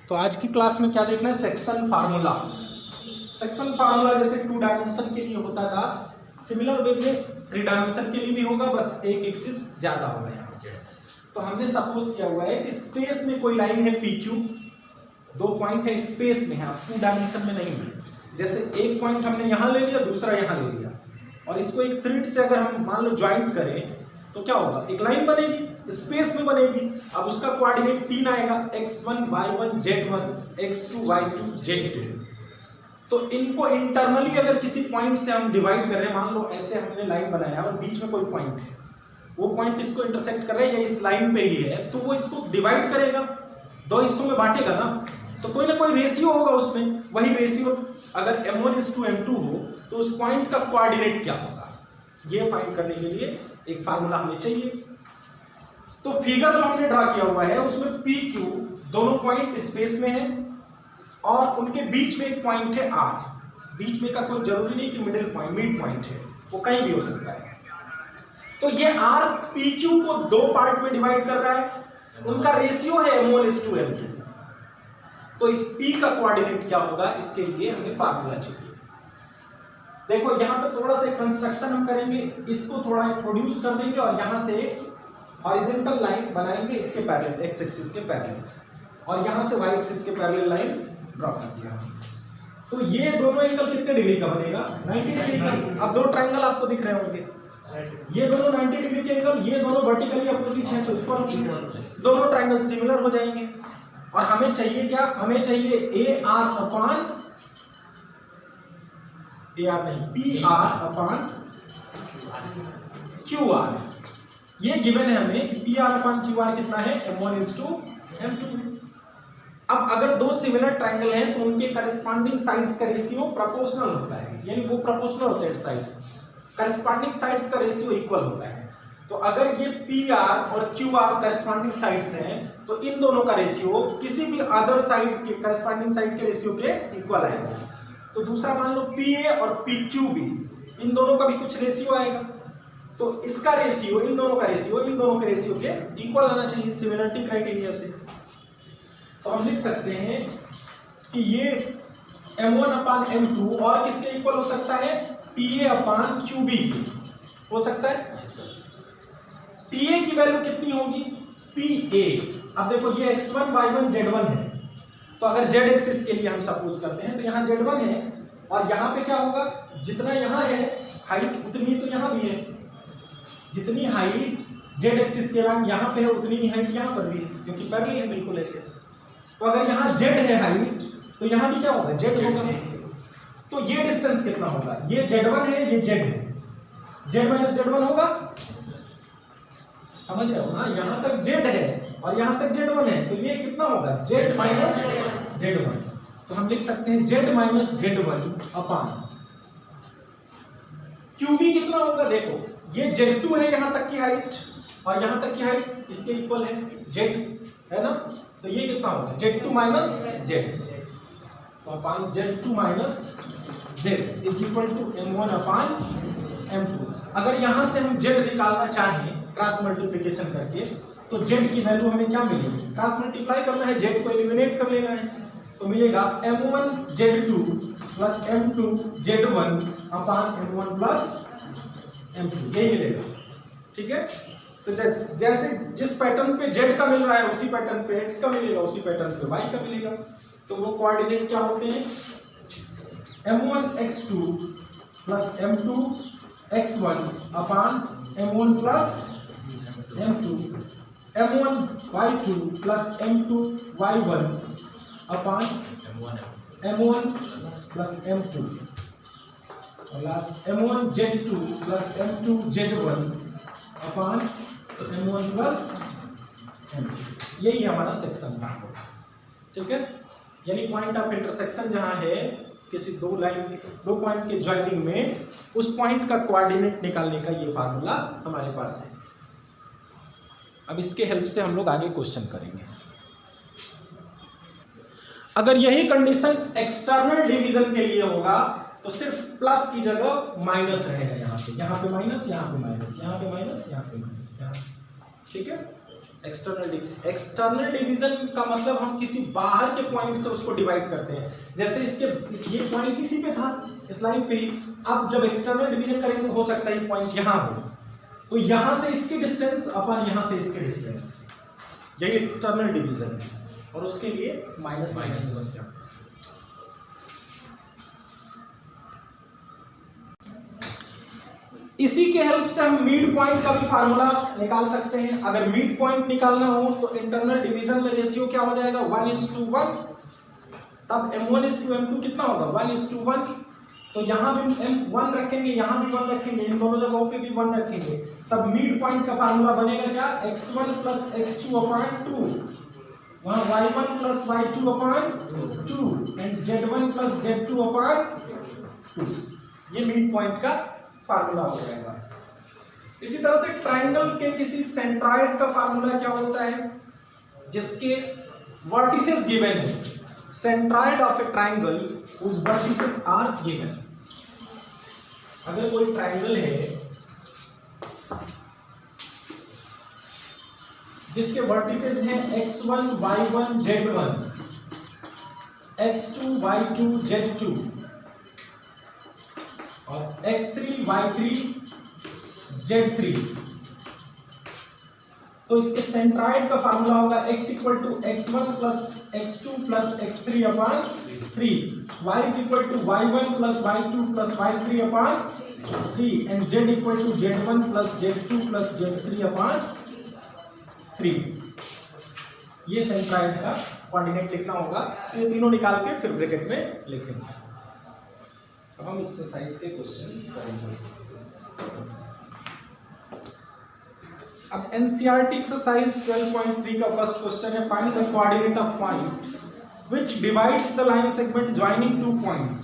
तो आज की क्लास में क्या देखना है, सेक्शन फार्मूला। सेक्शन फार्मूला जैसे 2 डायमेंशन के लिए होता था, सिमिलर वे में 3 डायमेंशन के लिए भी होगा, बस एक एक्सिस ज्यादा होगा यहाँ पे। तो हमने सपोज किया हुआ है कि स्पेस में कोई लाइन है PQ, 2 पॉइंट है स्पेस में है, 2 डायमेंशन में नहीं है। जैसे एक पॉइंट हमने यहाँ ले लिया, दूसरा यहाँ ले लिया, और इसको एक थ्रेड से अगर हम मान लो ज्वाइंट करें तो क्या होगा, एक लाइन बनेगी, स्पेस में बनेगी। अब उसका कोऑर्डिनेट 3 आएगा, x1 y1 z1 x2 y2 z2। तो इनको इंटरनली अगर किसी पॉइंट से हम डिवाइड कर रहे हैं, मान लो ऐसे हमने लाइन बनाया और बीच में कोई पॉइंट है, वो पॉइंट इसको इंटरसेक्ट कर रहा है या इस लाइन पे ही है, तो वो इसको डिवाइड करेगा, 2 हिस्सों में बांटेगा ना, तो कोई ना कोई रेशियो होगा उसमें। वही रेशियो अगर m1:m2 हो तो उस पॉइंट का कोऑर्डिनेट क्या होगा, ये फाइंड करने के लिए एक फार्मूला हमें चाहिए। तो फिगर जो हमने ड्रा किया हुआ है उसमें PQ दोनों पॉइंट स्पेस में है और उनके बीच में एक पॉइंट है R। बीच में का कोई जरूरी नहीं कि मिड पॉइंट है, वो कहीं भी हो सकता है। तो ये R PQ को 2 पार्ट में डिवाइड कर रहा है, उनका रेशियो है m1:m2। तो इस P का कोऑर्डिनेट क्या होगा, इसके लिए हमें फार्मूला चाहिए। देखो यहाँ पे थोड़ा सा कंस्ट्रक्शन हम करेंगे, इसको थोड़ा इंट्रोड्यूस कर देंगे और यहाँ से हॉरिजॉन्टल लाइन बनाएंगे इसके पैरेलल, एक्स एक्सिस के पैरेलल, और यहाँ से वाई एक्सिस के पैरेलल लाइन ड्रॉ कर दिया। तो ये दोनों एंगल कितने डिग्री का बनेगा, 90 डिग्री का। अब 2 ट्रायंगल आपको दिख रहे होंगे, ये दोनों 90 डिग्री के एंगल, ये दोनों वर्टिकली अपोजिट हैं, तो दोनों ट्रायंगल सिमिलर हो जाएंगे। और हमें चाहिए क्या, हमें चाहिए PR/QR। ये गिवन है हमें कि PR/QR कितना है, m1:m2। अब अगर 2 सिमिलर ट्रायंगल हैं तो उनके करस्पॉन्डिंग साइड्स का रेशियो प्रोपोर्शनल होता है, यानी वो प्रोपोर्शनल होते हैं साइड्स, करस्पॉन्डिंग साइड्स का रेशियो इक्वल होता है। तो अगर ये PR और QR करस्पॉन्डिंग साइड्स हैं तो इन दोनों का रेशियो किसी भी अदर साइड के करस्पॉन्डिंग साइड के रेशियो के इक्वल आएगा। तो दूसरा मान लो PA और PQ भी, इन दोनों का भी कुछ रेशियो आएगा, तो इसका रेशियो, इन दोनों का रेशियो इन दोनों के रेशियो के इक्वल आना चाहिए सिमिलरिटी क्राइटेरिया से। तो हम लिख सकते हैं कि ये m1/m2 और किसके इक्वल हो सकता है, PA/QB हो सकता है। PA की वैल्यू कितनी होगी, PA। अब देखो ये x1 y1 z1 है, तो अगर z एक्सिस के लिए हम सपोज करते हैं तो यहाँ z1 है, और यहाँ पे क्या होगा, जितना यहाँ है हाइट उतनी तो यहाँ भी है, जितनी हाइट z एक्सिस के बाद यहाँ पे है उतनी ही हाइट यहाँ पर भी है, क्योंकि पैरेलल है बिल्कुल ऐसे। तो अगर यहाँ z है हाइट तो यहाँ भी क्या होगा, z होगा। तो ये डिस्टेंस कितना होगा, ये z1 है, ये z है, z-z1 होगा, समझ रहे हो ना। यहाँ तक z है और यहाँ तक z1 है, तो ये कितना होगा, z-z1। तो हम लिख सकते हैं z-z1/, QB कितना होगा, देखो ये z2 है यहाँ तक की हाइट और यहाँ तक की हाइट इसके इक्वल है, z है ना, तो ये कितना होगा, z2 - z। तो upon z2 - z is equal to m1/m2। अगर यहाँ से हम z निकालना चाहें क्रॉस मल्टीप्लिकेशन करके, तो z की वैल्यू हमें क्या मिलेगी, क्रॉस मल्टीप्लाई करना है, z को एलिमिनेट कर लेना है, तो मिलेगा m1z2 + m2z1/m1 + m2, यही मिलेगा। ठीक है, तो जैसे जिस पैटर्न पे z का मिल रहा है उसी पैटर्न पे x का मिलेगा, उसी पैटर्न पे y का मिलेगा। तो वो कोऑर्डिनेट क्या होते हैं, m1x2 + m2x1/m1 + m2, m1y2 + m2y1/m1 + m2, और लास्ट m1z2 + m2z1/m1 + m2। यही हमारा सेक्शन का होगा। ठीक है, यानी पॉइंट ऑफ इंटरसेक्शन जहां है किसी 2 पॉइंट के ज्वाइनिंग में, उस पॉइंट का कोऑर्डिनेट निकालने का ये फार्मूला हमारे पास है। अब इसके हेल्प से हम लोग आगे क्वेश्चन करेंगे। अगर यही कंडीशन एक्सटर्नल डिवीजन के लिए होगा तो सिर्फ प्लस की जगह माइनस रहेगा, यहाँ पे माइनस, यहाँ पे माइनस, यहाँ पे माइनस, यहाँ पे माइनस, यहाँ। ठीक है। एक्सटर्नल डिवीजन का मतलब हम किसी बाहर के पॉइंट से उसको डिवाइड करते हैं। जैसे ये पॉइंट किसी पे था इस लाइन पे ही, अब जब एक्सटर्नल डिवीजन करेंगे तो हो सकता है ये पॉइंट यहाँ हो, तो यहाँ से इसकी डिस्टेंस अपन यहाँ से इसके डिस्टेंस, यही एक्सटर्नल डिवीजन है, और उसके लिए माइनस बस यहाँ। इसी के हेल्प से हम मिड पॉइंट का भी फार्मूला निकाल सकते हैं। अगर मिड पॉइंट निकालना हो तो इंटरनल डिवीजन में रेशियो क्या हो जाएगा 1:1, तब m1:m2 कितना होगा 1:1, तो यहाँ भी m1 रखेंगे, यहाँ भी 1 रखेंगे, इन दोनों जगहों पे भी 1 रखेंगे, तब मिड पॉइंट का फार्मूला बनेगा क्या x1 + x2/2, वहाँ y1 + y2/2 and z1 + z2/2, ये मिड पॉइंट का फार्मूला हो जाएगा। इसी तरह से ट्रायंगल के किसी सेंट्रॉइड का फार्मूला क्या होता है, जिसके वर्टिसेस गिवन है, सेंट्रॉइड ऑफ ए ट्रायंगल उस वर्टिसेस आर गिवन। अगर कोई ट्रायंगल है जिसके वर्टिसेस हैं x1 y1 z1, x2 y2 z2 और x3 y3 z3, तो इसके सेंट्रॉइड का फार्मूला होगा x = x1 + x2 + x3/3, y = y1 + y2 + y3/3 and z = z1 + z2 + z3/3। ये सेंट्रॉइड का कोऑर्डिनेट लिखना होगा, ये तीनों निकाल के फिर ब्रैकेट में लिखेंगे। अब हम एक्सरसाइज के क्वेश्चन करेंगे। अब एनसीईआरटी एक्सरसाइज 12.3 का फर्स्ट क्वेश्चन है, find the coordinate of point which divides the line segment joining two points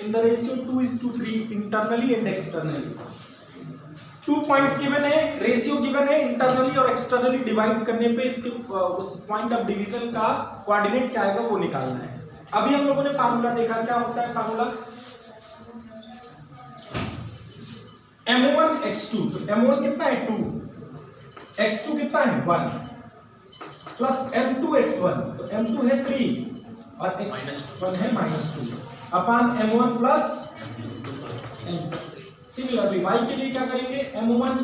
in the ratio 2:3 internally and externally. 2 points given है, रेशियो गिवन है, इंटरनली और एक्सटर्नली डिवाइड करने पे इसके उस पॉइंट ऑफ डिवीजन का coordinate क्या आएगा वो निकालना है। अभी हम लोगों ने फार्मूला देखा, क्या होता है फार्मूला m1 x2, तो m1 कितना है 2, x2 कितना है 1 प्लस m2 x1, तो m2 है 3 और x1 है -2 अपान m1 plus m2। Similarly y के लिए क्या करेंगे m1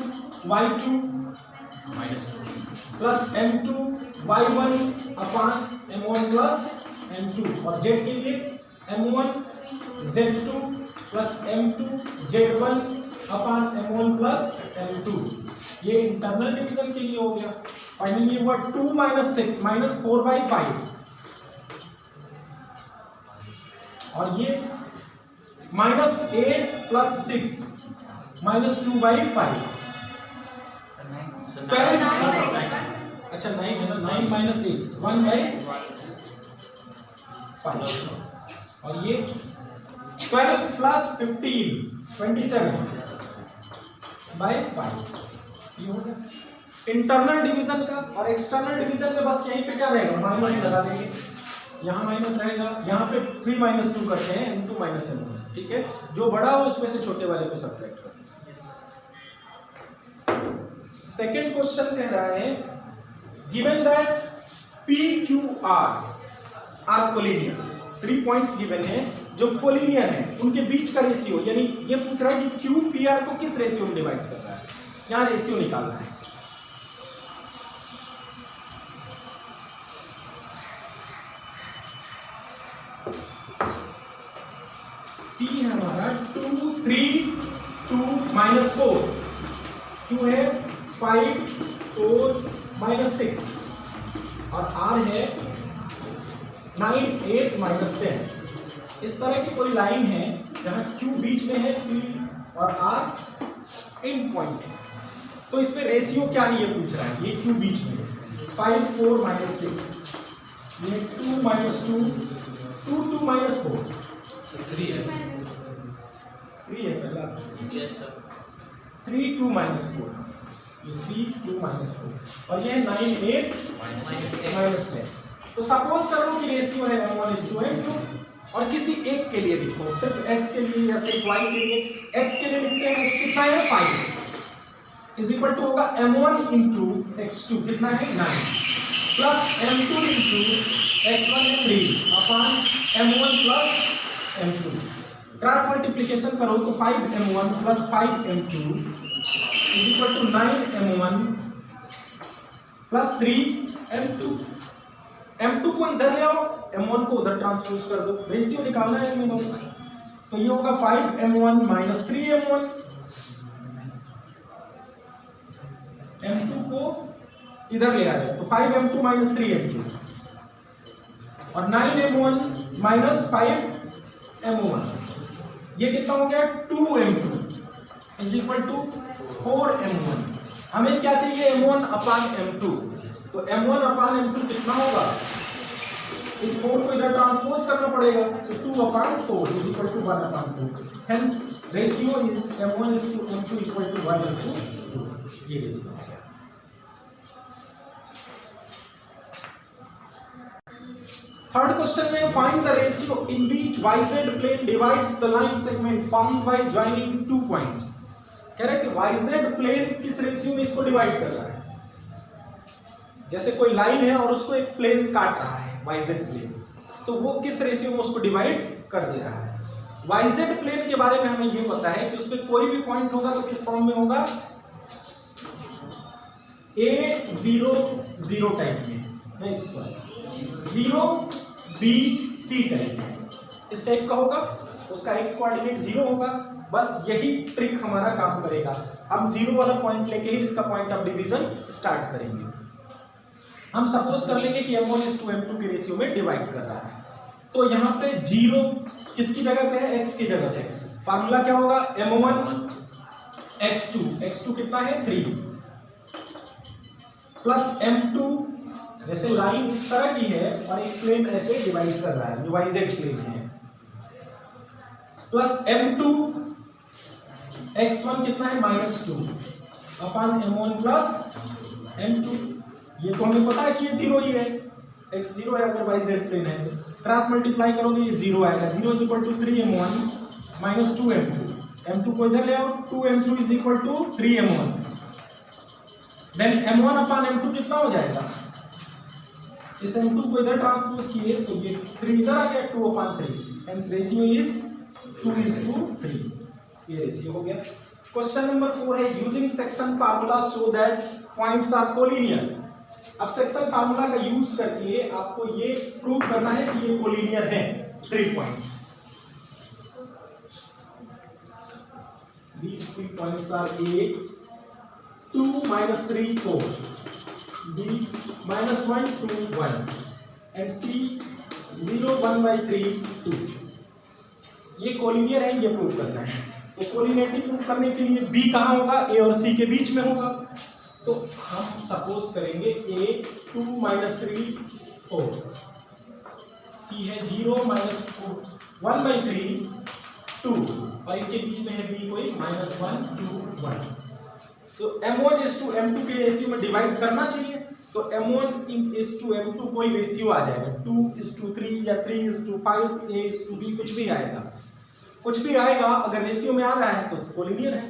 y2 plus m2 y1 अपान m1 प्लस m2, और z के लिए m1 z2 plus m2 z1 अपान m1 प्लस m2। ये इंटरनल डिवीजन के लिए हो गया। फाइनली ये हुआ 2 - 6 -4/5 और ये -8 + 6 -2/5। अच्छा 9 है ना, 9 - 8 1/5 और ये 12 + 15 27/5। ये हो गया इंटरनल डिवीजन का। और एक्सटर्नल डिवीजन में बस यहीं पे क्या रहेगा माइनस लगा देंगे, यहाँ माइनस रहेगा, यहाँ पे 3 - 2 करते हैं into -m1, ठीक है, जो बड़ा हो उसमें से छोटे वाले को सब्ट्रैक्ट करते हैं। सेकेंड क्वेश्चन कह रहा है given that PQR are collinear, 3 points given है जो कोलिनियर है, उनके बीच का रेशियो, यानी ये पूछ रहा है कि QPR को किस रेशियो में डिवाइड कर रहा है, यहाँ रेशियो निकालना है। P है हमारा 2 3 2 -4, Q है 5 4 -6 और R है 9 8 -10। इस तरह की कोई लाइन है जहां Q बीच में है, P और R एंड पॉइंट है, तो इसमें रेशियो क्या है ये पूछ रहा है। ये Q बीच में है, 5 4 -6, ये 2 -2 2 2 -4 3 है पहला, 3 2 -4, ये 3 2 -4 और ये 9 8 -10। तो सपोज करो कि रेशियो है 1:2 और किसी एक के लिए लिखो, सिर्फ x के लिए या सिर्फ y के लिए। x के लिए लिखते हैं, x कितना है 5, इज इक्वल टू होगा m1 इंटू x2 कितना है 9 प्लस m2 इंटू x1 है 3 upon m1 plus m2। Cross multiplication करो तो 5m1 plus 5m2 is equal to 9m1 plus 3m2। m2 को इधर ले आओ, m1 को उधर ट्रांसपोज कर दो, रेशियो निकालना है मेरे को। तो ये होगा 5m1 माइनस 3m1, m2 को इधर ले आ रहे हैं तो 5m2 माइनस 3m2 और 9m1 माइनस 5m1, ये कितना हो गया 2m2 is equal to 4m1। हमें क्या चाहिए m1 अपान m2, तो m1 अपान m2 कितना होगा, इस 4 को इधर ट्रांसपोज करना पड़ेगा तो 2 upon 4 is equal to 1 upon 2। Hence ratio is m1 is to m2 equal to 1 is to 2। ये रेशियो है। थर्ड क्वेश्चन में find the ratio in which yz plane divides the line segment formed by joining two points. कह रहा है कि yz plane किस ratio में इसको डिवाइड कर रहा है। जैसे कोई लाइन है और उसको एक प्लेन काट रहा है yz प्लेन, तो वो किस रेशियो में उसको डिवाइड कर दे रहा है। yz प्लेन के बारे में हमें ये पता है कि उसमें कोई भी पॉइंट होगा तो किस फॉर्म में होगा, a0 0 टाइप में, नहीं 0 b c टाइप में, इस टाइप का होगा, उसका x कोऑर्डिनेट 0 होगा। बस यही ट्रिक हमारा काम करेगा। हम 0 वाला पॉइंट लेके ही इसका पॉइंट ऑफ डिवीजन स्टार्ट करेंगे। हम सपोज कर लेंगे कि m1 इज टू m2 के रेशियो में डिवाइड कर रहा है, तो यहाँ पे 0 किसकी जगह पे है, x की जगह पे। फार्मूला क्या होगा, m1 x2 कितना है 3 प्लस m2, जैसे लाइन इस तरह की है और एक प्लेन ऐसे डिवाइड कर रहा है जो yz प्लेन है, प्लस m2 x1 कितना है -2 अपान m1 प्लस m2। ये तो हमें पता है कि ये 0 ही है, x 0 है अगर yz प्लेन है, क्रॉस मल्टीप्लाई करोगे ये 0 आएगा, 0 is equal to 3m1 minus 2m2, m2 को इधर ले आओ, 2m2 is equal to 3m1, then m1 upon m2 कितना हो जाएगा, इस m2 को इधर ट्रांसपोज किए तो ये 3 इधर आ गया 2 अपान 3, हेंस रेशियो इज 2:3, ये रेशियो हो गया। क्वेश्चन नंबर 4 है using section formula so that points are collinear. अब सेक्शन फार्मूला का यूज करके आपको ये प्रूव करना है कि ये कोलिनियर है 3 points. These 3 points are A 2 - 3 4, B -1 2 1 and C 0 1/3 2। ये कोलिनियर है, ये प्रूव करना है। तो कोलिनियरिटी प्रूव करने के लिए B कहाँ होगा, A और C के बीच में होगा। तो हम सपोज करेंगे A 2 - 3 4, C है 0 - 1/3 2 और इनके बीच में है B कोई -1 2 1। तो m1 इज टू m2 के रेशियो में डिवाइड करना चाहिए, तो m1 इज टू m2 कोई रेशियो आ जाएगा, 2:3 या 3:5, A:B, कुछ भी आएगा, कुछ भी आएगा। अगर रेशियो में आ रहा है तो कोलिनियर है।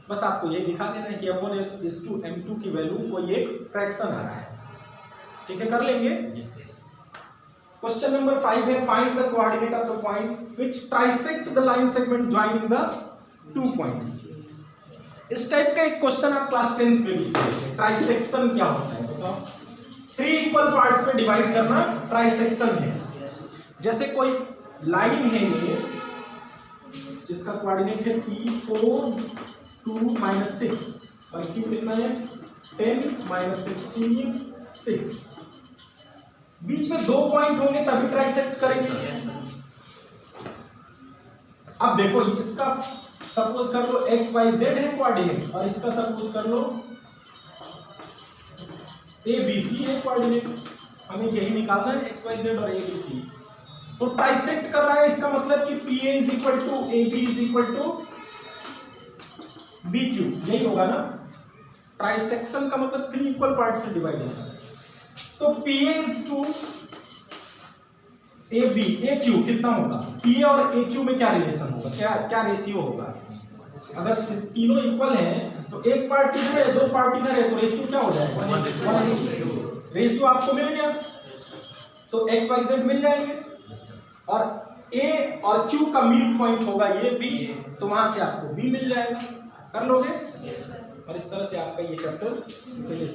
बस आपको ये दिखा देना है कि m1 इज टू m2 की वैल्यू कोई एक फ्रैक्शन आ रहा है। ठीक है, कर लेंगे। क्वेश्चन नंबर 5 है find the coordinate of the point which trisect the line segment joining the 2 points. इस टाइप का एक क्वेश्चन आप क्लास 10th में भी किए। ट्राइसेक्शन क्या होता है बताओ। 3 इक्वल पार्ट्स में डिवाइड करना ट्राइसेक्शन है। जैसे कोई लाइन है ये जिसका कोऑर्डिनेट है P4 2 - 6 और Q कितना है 10 - 16 6। बीच में 2 पॉइंट होंगे तभी ट्राइसेक्ट करेंगे। अब देखो इसका सपोज कर लो XYZ है कोऑर्डिनेट और इसका सपोज कर लो ABC है कोऑर्डिनेट। हमें यही निकालना है XYZ और ABC। तो ट्राइसेक्ट कर रहा है, इसका मतलब कि PA is equal to AB is equal to BQ, यही होगा ना। ट्राइसेक्शन का मतलब 3 इक्वल पार्ट्स में डिवाइड है। तो PA is to AB AQ कितना होगा, PA और AQ में क्या रिलेशन होगा, क्या रेशियो होगा, अगर तीनों इक्वल हैं तो एक पार्ट इधर है, दो पार्ट इधर है, तो रेशियो क्या हो जाएगा? 1:2। रेशियो आपको मिल गया तो एक्स वाई जेड मिल जाएंगे, और ए और क्यू का मिड पॉइंट होगा ये बी, तो वहां से आपको बी मिल जाएगा। कर लोगे? और इस तरह से आपका ये चैप्टर फिनिश।